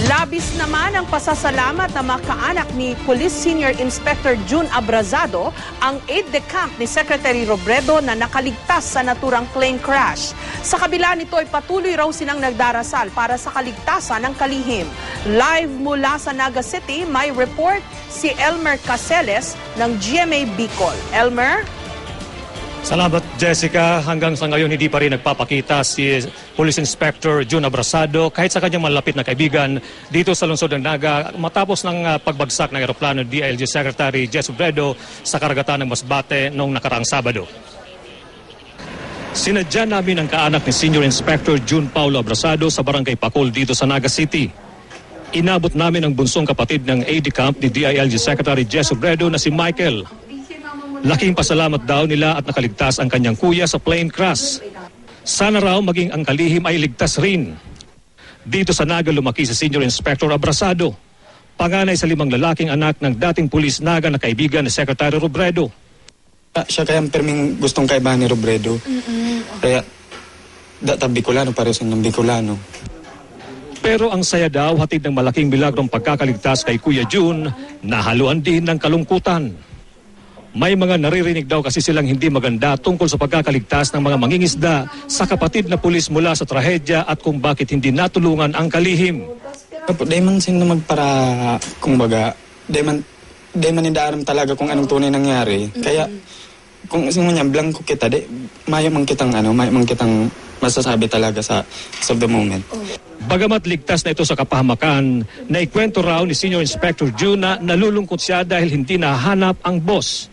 Labis naman ang pasasalamat ng mga kaanak ni Police Senior Inspector June Abrazado ang aide-de-camp ni Secretary Robredo na nakaligtas sa naturang plane crash. Sa kabila nito ay patuloy raw silang nagdarasal para sa kaligtasan ng kalihim. Live mula sa Naga City, may report si Elmer Caseles ng GMA Bicol. Elmer? Salamat, Jessica. Hanggang sa ngayon, hindi pa rin nagpapakita si Police Inspector June Abrazado kahit sa kanyang malapit na kaibigan dito sa lungsod ng Naga matapos ng pagbagsak ng eroplano DILG Secretary Jess Robredo sa karagatan ng Masbate noong nakaraang Sabado. Sinadya namin ang kaanak ni Senior Inspector June Paulo Abrazado sa Barangay Pacol dito sa Naga City. Inabot namin ang bunsong kapatid ng aide-de-camp ni DILG Secretary Jess Robredo na si Michael. Laking pasalamat daw nila at nakaligtas ang kanyang kuya sa plane crash. Sana raw maging ang kalihim ay ligtas rin. Dito sa Naga lumaki si Senior Inspector Abrazado, panganay sa 5 lalaking anak ng dating pulis Naga na kaibigan ni Secretary Robredo. Siya kaya perming gustong kaibahan ni Robredo. Kaya Bicolano, pareho siya ng Bicolano. Pero ang saya daw hatid ng malaking milagrong pagkakaligtas kay Kuya June, nahaluan din ng kalungkutan. May mga naririnig daw kasi silang hindi maganda tungkol sa pagkakaligtas ng mga mangingisda sa kapatid na pulis mula sa trahedya at kung bakit hindi natulungan ang kalihim. Di man sino magpara, kumbaga, di man indaaram talaga kung anong tunay nangyari. Kaya kung sino niya, blanco kita, mayo man kitang masasabi talaga sa of the moment. Bagamat ligtas na ito sa kapahamakan, naikwento raw ni Senior Inspector June na nalulungkot siya dahil hindi nahanap ang boss.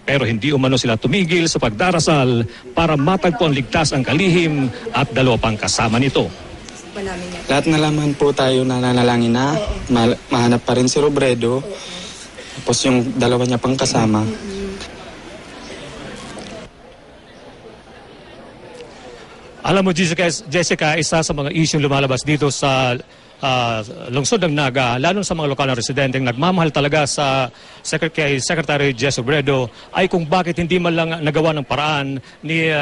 Pero hindi umano sila tumigil sa pagdarasal para matagpo ang ligtas ang kalihim at 2 pang kasama nito. Lahat na lamang po tayo na nanalangin na mahanap pa rin si Robredo. Tapos yung 2 niya pang kasama. Alam mo, Jessica, isa sa mga isyong lumalabas dito sa lungsod ng Naga, lalo sa mga lokal na residenteng nagmamahal talaga sa kay Secretary Jess Robredo ay kung bakit hindi man lang nagawa ng paraan ni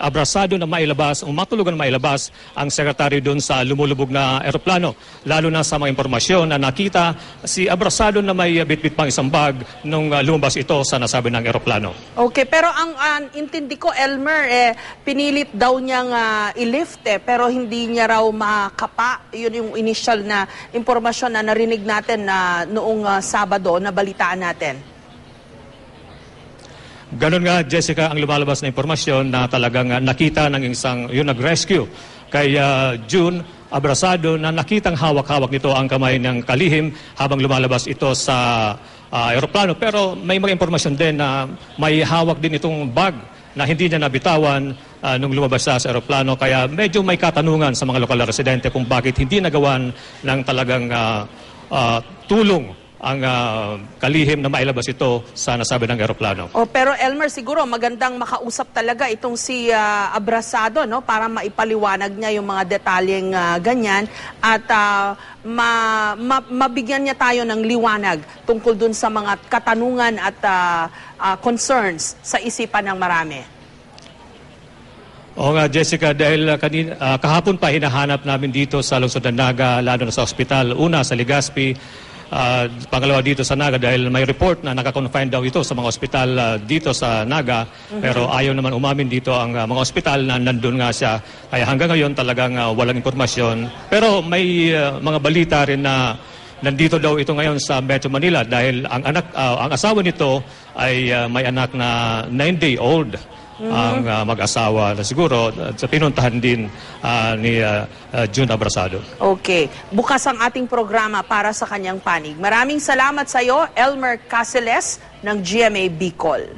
Abrazado na mailabas o matulugan na mailabas ang sekretary doon sa lumulubog na eroplano. Lalo na sa mga impormasyon na nakita si Abrazado na may bitbit pang isang bag nung lumabas ito sa nasabi ng eroplano. Okay, pero ang intindi ko, Elmer, pinilit daw niyang i-lift pero hindi niya raw makapa. Yun yung initial na impormasyon na narinig natin na noong Sabado na balitaan natin. Ganon nga, Jessica, ang lumalabas na impormasyon na talagang nakita ng isang yung nag-rescue kay June Abrazado na nakitang hawak-hawak nito ang kamay ng kalihim habang lumalabas ito sa aeroplano. Pero may mga impormasyon din na may hawak din itong bag na hindi niya nabitawan nung lumabas sa aeroplano. Kaya medyo may katanungan sa mga lokal na residente kung bakit hindi nagawan ng talagang tulong ang kalihim na mailabas ito sa nasabi ng eroplano. Pero Elmer, siguro magandang makausap talaga itong si Abrazado, no, para maipaliwanag niya yung mga detalyeng ganyan at mabigyan niya tayo ng liwanag tungkol dun sa mga katanungan at concerns sa isipan ng marami. Oo nga, Jessica, dahil kahapon pa hinahanap namin dito sa lungsod ng Naga, lalo na sa ospital. Una sa Legazpi, pangalawa dito sa Naga dahil may report na nakakonfine daw ito sa mga ospital dito sa Naga. Pero ayaw naman umamin dito ang mga ospital na nandun nga siya. Kaya hanggang ngayon talagang walang impormasyon. Pero may mga balita rin na nandito daw ito ngayon sa Metro Manila dahil ang asawa nito ay may anak na 9-day-old. Ang mag-asawa na siguro sa pinuntahan din ni June Abrazado. Okay. Bukas ang ating programa para sa kanyang panig. Maraming salamat sa iyo, Elmer Caseles ng GMA Bicol.